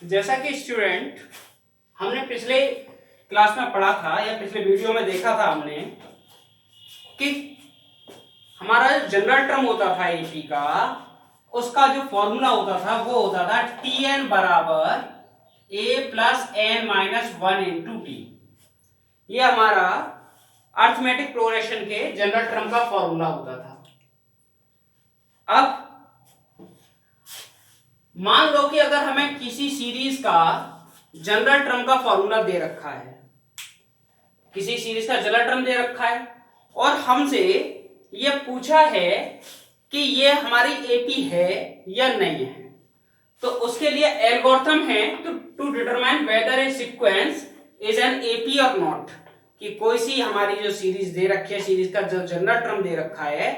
जैसा कि स्टूडेंट हमने पिछले क्लास में पढ़ा था या पिछले वीडियो में देखा था हमने कि हमारा जो जनरल टर्म होता था एपी का, उसका जो फॉर्मूला होता था वो होता था टी एन बराबर A plus N minus one into T. ये हमारा अर्थमेटिक प्रोग्रेशन के जनरल टर्म का फॉर्मूला होता था। अब मान लो कि अगर हमें किसी सीरीज का जनरल टर्म का फॉर्मूला दे रखा है, किसी सीरीज का जनरल टर्म दे रखा है और हमसे ये पूछा है कि ये हमारी एपी है या नहीं है, तो उसके लिए एल्गोरिथम है to determine whether a sequence is an AP और नॉट, कि कोई सी हमारी जो सीरीज दे रखी है, सीरीज का जो जनरल टर्म दे रखा है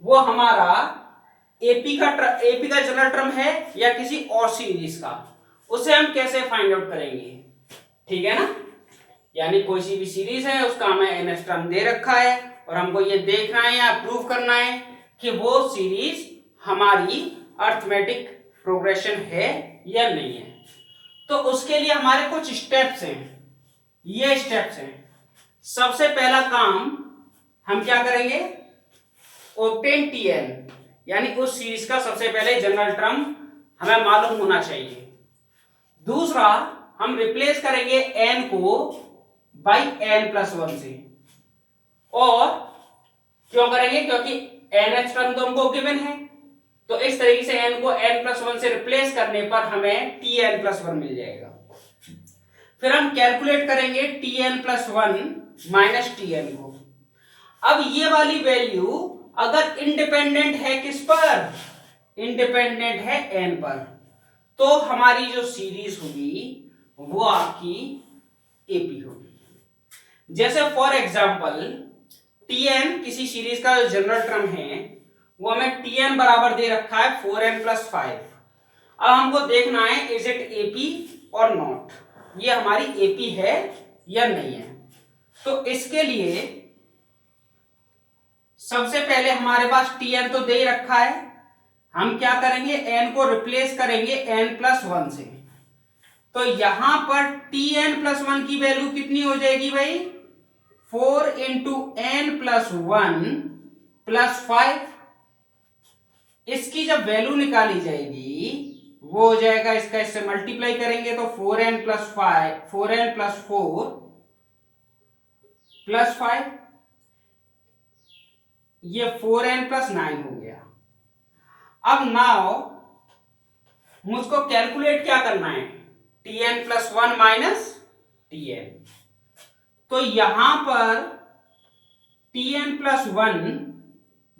वो हमारा एपी का जनरल टर्म है या किसी और सीरीज का, उसे हम कैसे फाइंड आउट करेंगे। ठीक है ना, यानी कोई सी भी सीरीज है उसका हमें एनएस टर्म दे रखा है और हमको ये देखना है या प्रूव करना है कि वो सीरीज हमारी अर्थमेटिक प्रोग्रेशन है या नहीं है। तो उसके लिए हमारे कुछ स्टेप्स हैं, ये स्टेप्स हैं। सबसे पहला काम हम क्या करेंगे, ऑब्टेन टीएन, यानी उस सीरीज का सबसे पहले जनरल टर्म हमें मालूम होना चाहिए। दूसरा, हम रिप्लेस करेंगे एन को बाई एन प्लस वन से, और क्यों करेंगे, क्योंकि एन टर्म तो हमको गिवन है, तो इस तरीके से एन को एन प्लस वन से रिप्लेस करने पर हमें टी एन प्लस वन मिल जाएगा। फिर हम कैलकुलेट करेंगे T n plus one minus T n को। अब ये वाली वैल्यू अगर इंडिपेंडेंट है किस पर, इंडिपेंडेंट है एन पर, तो हमारी जो सीरीज होगी वो आपकी एपी होगी। जैसे फॉर एग्जांपल टीएन किसी सीरीज का जो जनरल टर्म है वो हमें टीएन बराबर दे रखा है 4n प्लस 5। अब हमको देखना है इज इट एपी और नॉट, ये हमारी एपी है या नहीं है। तो इसके लिए सबसे पहले हमारे पास टीएन तो दे ही रखा है, हम क्या करेंगे, एन को रिप्लेस करेंगे एन प्लस वन से। तो यहां पर टीएन प्लस वन की वैल्यू कितनी हो जाएगी भाई, 4 into n plus one plus 5। इसकी जब वैल्यू निकाली जाएगी वो हो जाएगा, इसका इससे मल्टीप्लाई करेंगे तो 4n plus 5, 4n plus 4 plus 5, ये 4n प्लस 9 हो गया। अब नाउ मुझको कैलकुलेट क्या करना है, tn प्लस 1 माइनस tn। तो यहां पर tn प्लस 1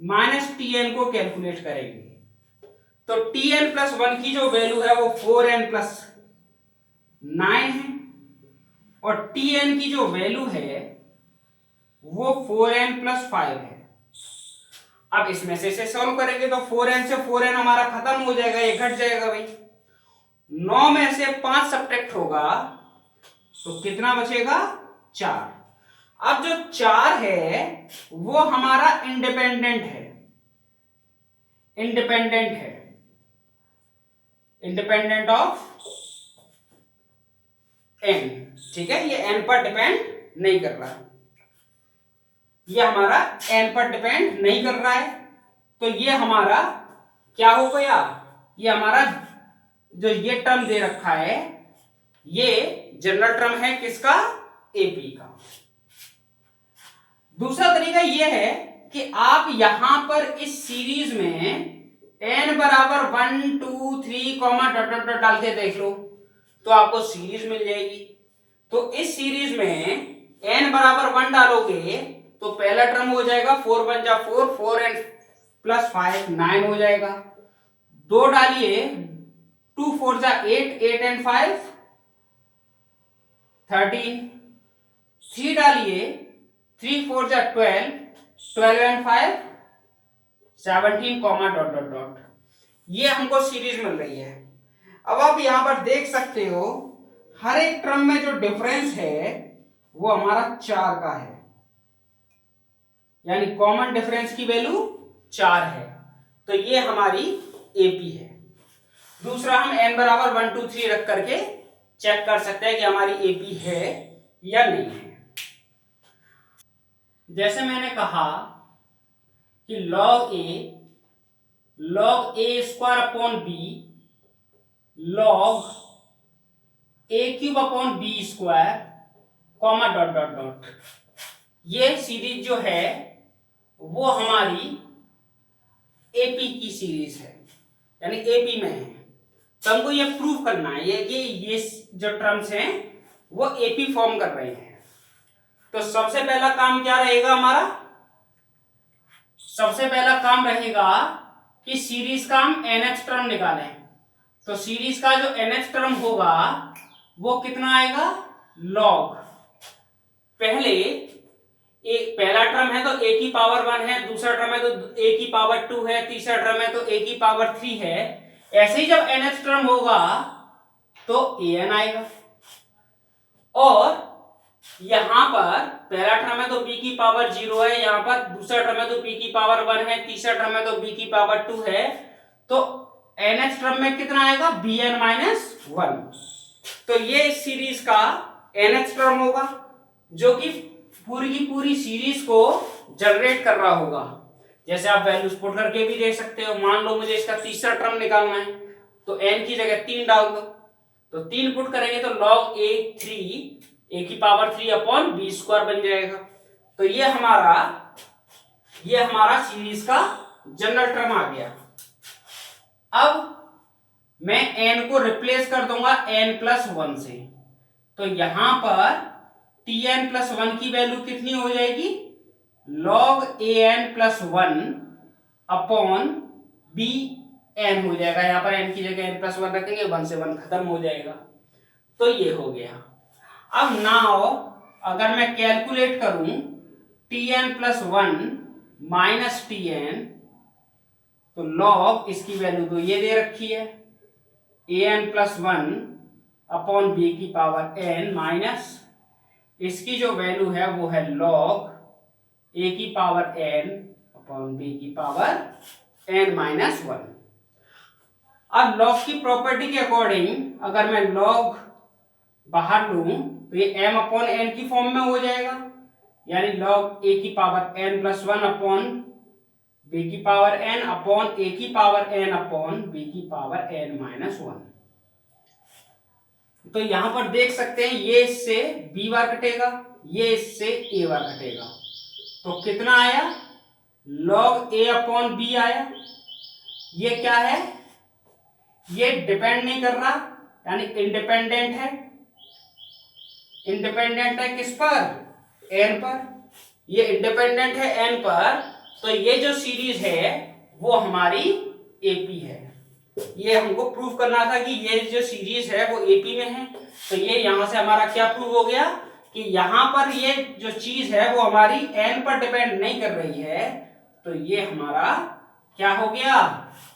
माइनस tn को कैलकुलेट करेंगे, तो tn प्लस 1 की जो वैल्यू है वो 4n प्लस 9 है और tn की जो वैल्यू है वो 4n प्लस 5 है। अब इसमें से इसे सॉल्व करेंगे तो 4n से 4n हमारा खत्म हो जाएगा, ये घट जाएगा भाई। 9 में से 5 सब्ट्रैक्ट होगा तो कितना बचेगा, 4। अब जो 4 है वो हमारा इंडिपेंडेंट है, इंडिपेंडेंट है, इंडिपेंडेंट ऑफ एन। ठीक है, ये एन पर डिपेंड नहीं कर रहा है, ये हमारा एन पर डिपेंड नहीं कर रहा है। तो ये हमारा क्या हो गया, ये हमारा जो ये टर्म दे रखा है ये जनरल टर्म है किसका, एपी का। दूसरा तरीका यह है कि आप यहां पर इस सीरीज में n बराबर 1 2 3 डॉट डॉट डॉट डाल के देख लो तो आपको सीरीज मिल जाएगी। तो इस सीरीज में n बराबर 1 डालोगे तो पहला टर्म हो जाएगा 4 1 जा 4, 4n प्लस 5 9 हो जाएगा। 2 डालिए, 2 4 जा 8, 8 and 5 13। 3 डालिए, 3 4 जा 12, 12 and 5 17 डॉट डॉट डॉट। ये हमको सीरीज मिल रही है। अब आप यहां पर देख सकते हो हर एक टर्म में जो डिफरेंस है वो हमारा 4 का है, यानी कॉमन डिफरेंस की वैल्यू 4 है। तो ये हमारी एपी है। दूसरा हम n बराबर 1 2 3 रख करके चेक कर सकते हैं कि हमारी एपी है या नहीं है। जैसे मैंने कहा कि log a square upon B log a cube upon B square comma dot dot dot, ये सीरीज जो है वो हमारी एपी की सीरीज है, यानी एपी में है। तो हमको ये प्रूव करना है ये जो टर्म्स हैं वो एपी फॉर्म कर रहे हैं। तो सबसे पहला काम क्या रहेगा हमारा? सबसे पहला काम रहेगा कि सीरीज का हम एनएच टर्म निकालें। तो सीरीज का जो एनएच टर्म होगा वो कितना आएगा? लॉग, पहले पहला टर्म है तो a की पावर 1 है, दूसरा टर्म है तो a की पावर 2 है, तीसरा टर्म है तो a की पावर 3 है। ऐसे ही जब nth टर्म होगा तो an आएगा, और यहां पर पहला टर्म है तो b की पावर 0 है, यहां पर दूसरा टर्म है तो b की पावर 1 है, तीसरा टर्म है तो b की पावर 2 है। तो nth टर्म में कितना आएगा? bn minus 1। तो ये इस सीरीज का nth टर्म होगा जो कि पूरी की पूरी सीरीज को जनरेट कर रहा होगा। जैसे आप वैल्यूज पुट करके भी देख सकते हो। मान लो मुझे इसका तीसरा टर्म निकालना है तो n की जगह 3 डाल दो, तो 3 पुट करेंगे तो log a की पावर 3 अपॉन बी स्क्वायर बन जाएगा। तो ये हमारा सीरीज का जनरल टर्म आ गया। अब मैं n को रिप्लेस कर दूंगा n प्लस 1 से, तो यहां पर tn प्लस 1 की वैल्यू कितनी हो जाएगी? log an plus 1 upon bn हो जाएगा। यहां पर n की जगह n प्लस 1 रखेंगे, 1 से 1 खत्म हो जाएगा। तो ये हो गया। अब नाउ अगर मैं कैलकुलेट करूं tn प्लस 1 माइनस tn, तो log इसकी वैल्यू तो ये दे रखी है an प्लस 1 अपॉन बी की पावर n माइनस इसकी जो वैल्यू है वो है log a की पावर n अपॉन b की पावर n माइनस 1। अब log की प्रॉपर्टी के अकॉर्डिंग अगर मैं log बाहर लूं तो ये m अपॉन n की फॉर्म में हो जाएगा, यानी log a की power n plus 1 upon b की पावर n अपॉन a की पावर n अपॉन b की पावर n माइनस 1। तो यहां पर देख सकते हैं ये इससे b बार कटेगा, ये इससे a बार कटेगा, तो कितना आया? log a अपॉन b आया। ये क्या है? ये डिपेंड नहीं कर रहा, यानी इंडिपेंडेंट है। इंडिपेंडेंट है किस पर? n पर। ये इंडिपेंडेंट है n पर, तो ये जो सीरीज है वो हमारी एपी है। ये हमको प्रूव करना था कि ये जो सीरीज है वो एपी में है। तो ये यहां से हमारा क्या प्रूव हो गया कि यहां पर ये जो चीज है वो हमारी n पर डिपेंड नहीं कर रही है। तो ये हमारा क्या हो गया?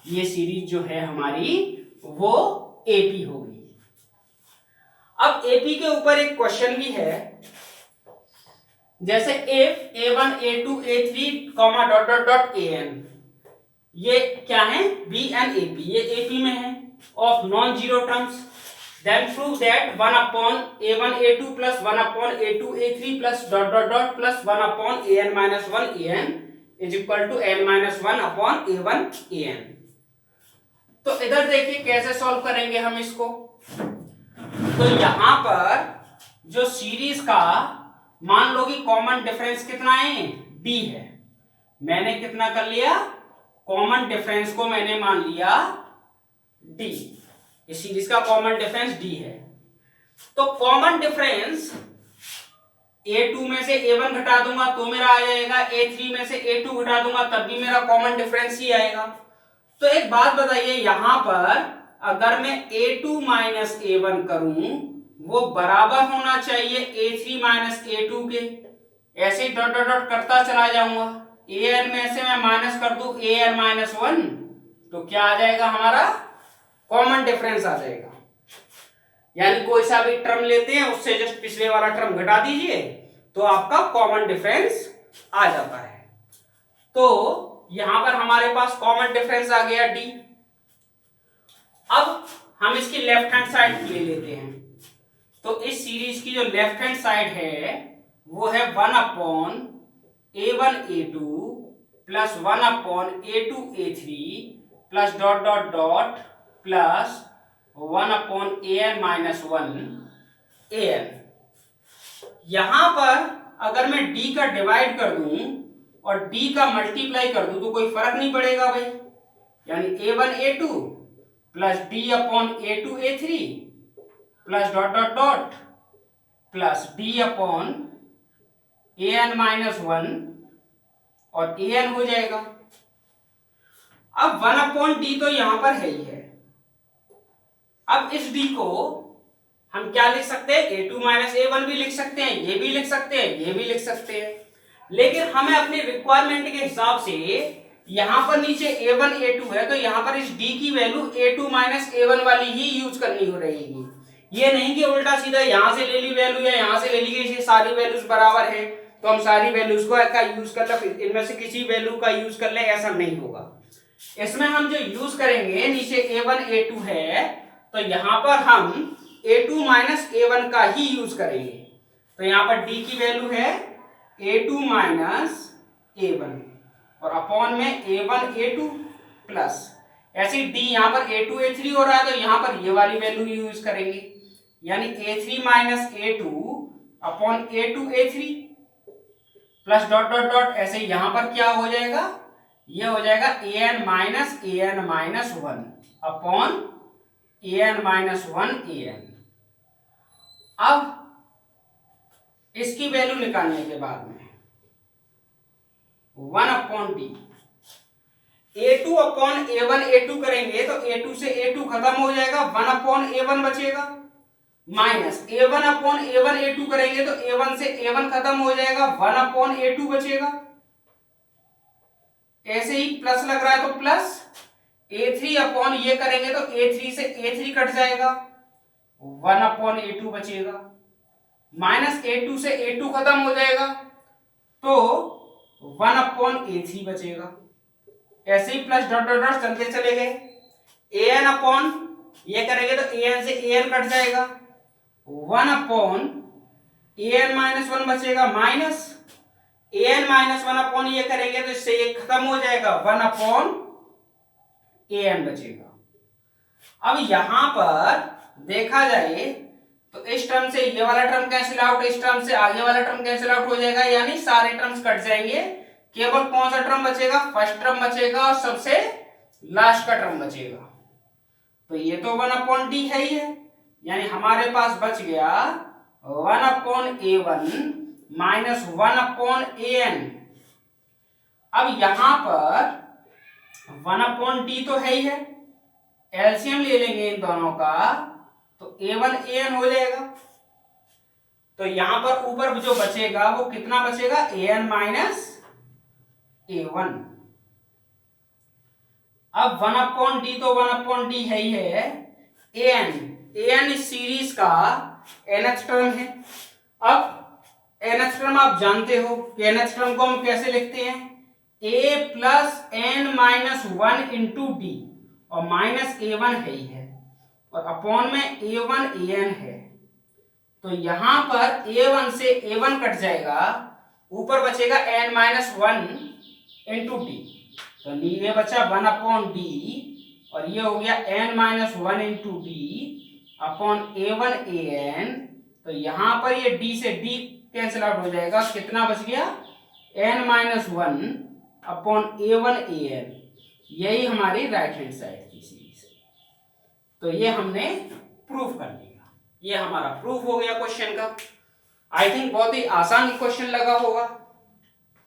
ये सीरीज जो है हमारी वो एपी हो गई। अब एपी के ऊपर एक क्वेश्चन भी है, जैसे if a1 a2 a3 comma dot dot dot an, ये क्या है? bn ap, ये ap में है of non zero terms, then prove that 1 upon a1 a2 plus 1 upon a2 a3 plus dot dot dot plus 1 upon an minus 1 an is equal to n minus 1 upon a1 an। तो इधर देखिए कैसे solve करेंगे हम इसको। तो यहां पर जो सीरीज का मान लो कि कॉमन डिफरेंस कितना है? d है। मैंने कितना कर लिया? कॉमन डिफरेंस को मैंने मान लिया d। इस सीरीज का कॉमन डिफरेंस d है। तो कॉमन डिफरेंस a2 में से a1 घटा दूंगा तो मेरा आ जाएगा, a3 में से a2 घटा दूंगा तब भी मेरा कॉमन डिफरेंस ही आएगा। तो एक बात बताइए, यहां पर अगर मैं a2 माइनस a1 करूं वो बराबर होना चाहिए a3 माइनस a2 के। ऐसे ही डॉट डॉट डॉट करता चला जाऊंगा, an में से मैं माइनस कर दूं an माइनस 1, तो क्या आ जाएगा? हमारा कॉमन डिफरेंस आ जाएगा। यानी कोई सा भी टर्म लेते हैं उससे जस्ट पिछले वाला टर्म घटा दीजिए तो आपका कॉमन डिफरेंस आ जाता है। तो यहां पर हमारे पास कॉमन डिफरेंस आ गया d। अब हम इसकी लेफ्ट हैंड साइड ले लेते हैं। तो इस सीरीज की जो लेफ्ट हैंड साइड है वो है 1/a1 a2 plus 1/a2 a3 plus dot dot dot plus 1/an-1 an। यहां पर अगर मैं d का डिवाइड कर दूं और d का मल्टीप्लाई कर दूं तो कोई फर्क नहीं पड़ेगा भाई, यानी a1 a2 plus d/a2 a3 plus dot dot dot plus d/an-1 और an हो जाएगा। अब 1/d तो यहां पर है ही है। अब इस d को हम क्या लिख सकते हैं, a2 a1 भी लिख सकते हैं, ये भी लिख सकते हैं, ये भी लिख सकते हैं, लेकिन हमें अपने रिक्वायरमेंट के हिसाब से यहां पर नीचे a1 a2 है तो यहां पर इस d की वैल्यू a2 a1 वाली ही यूज करनी हो रहेगी। ये नहीं कि उल्टा सीधा यहां से ले ली वैल्यू या यहां से ले ली, कि सारी वैल्यूज बराबर है तो हम सारी वैल्यूज को का यूज कर ले, इनमें से किसी वैल्यू का यूज कर ले, ऐसा नहीं होगा। इसमें हम जो यूज करेंगे, नीचे a1 a2 है तो यहां पर हम a2 a1 का ही यूज करेंगे। तो यहां पर d की वैल्यू है a2 a1 और अपॉन में a1 a2 प्लस ऐसे d यहां पर a2 a3 हो रहा है तो यहां पर ये वाली वैल्यू यूज करेंगे, यानी a3 a2 upon a2 a3 plus dot dot dot ऐसे यहां पर क्या हो जाएगा, ये हो जाएगा an-1 अपॉन an-1 an। अब इसकी वैल्यू निकालने के बाद में 1/d a2 upon a1 a2 करेंगे तो a2 से a2 खत्म हो जाएगा, 1/a1 बचेगा, minus a1 upon a1 a2 करेंगे तो a1 से a1 खत्म हो जाएगा, 1/a2 बचेगा। ऐसे ही प्लस लग रहा है तो प्लस a3 अपॉन ये करेंगे तो a3 से a3 कट जाएगा, 1/a2 बचेगा, माइनस a2 से a2 खत्म हो जाएगा तो 1/a3 बचेगा। ऐसे ही प्लस डॉट डॉट डॉट चलते चले गए, an अपॉन ये करेंगे तो an से an कट जाएगा, 1/an-1 बचेगा, माइनस an-1 अपॉन ये करेंगे तो इससे ये खत्म हो जाएगा, 1/an बचेगा। अब यहां पर देखा जाए तो इस टर्म से ये वाला टर्म कैंसिल आउट, इस टर्म से आगे वाला टर्म कैंसिल आउट हो जाएगा, यानी सारे टर्म्स कट जाएंगे, केवल कौन सा टर्म बचेगा, फर्स्ट टर्म बचेगा और सबसे लास्ट का टर्म बचेगा। तो ये तो 1/d है ही है, यानी हमारे पास बच गया 1/a1 माइनस 1/an। अब यहां पर 1/d तो है ही है, एलसीएम ले लेंगे इन दोनों का तो a1 an हो जाएगा। तो यहां पर ऊपर जो बचेगा वो कितना बचेगा, an-a1। अब 1/d तो 1/d है ही है, an इस सीरीज का nth टर्म है। अब nth टर्म आप जानते हो कि nth टर्म को हम कैसे लिखते हैं, a plus n-1 into D और माइनस a1 है ही है और अपॉन में a1 an है। तो यहां पर a1 से a1 कट जाएगा, ऊपर बचेगा n-1 इंटू डी, तो ये बचा 1/d और ये हो गया n-1 into D upon a1 an। तो यहां पर ये d से d कैंसिल आउट हो जाएगा, कितना बच गया, n-1 अपॉन a1 an। यही हमारी राइट हैंड साइड की सीरीज है। तो ये हमने प्रूफ कर लिया, ये हमारा प्रूफ हो गया क्वेश्चन का। आई थिंक बहुत ही आसान क्वेश्चन लगा होगा।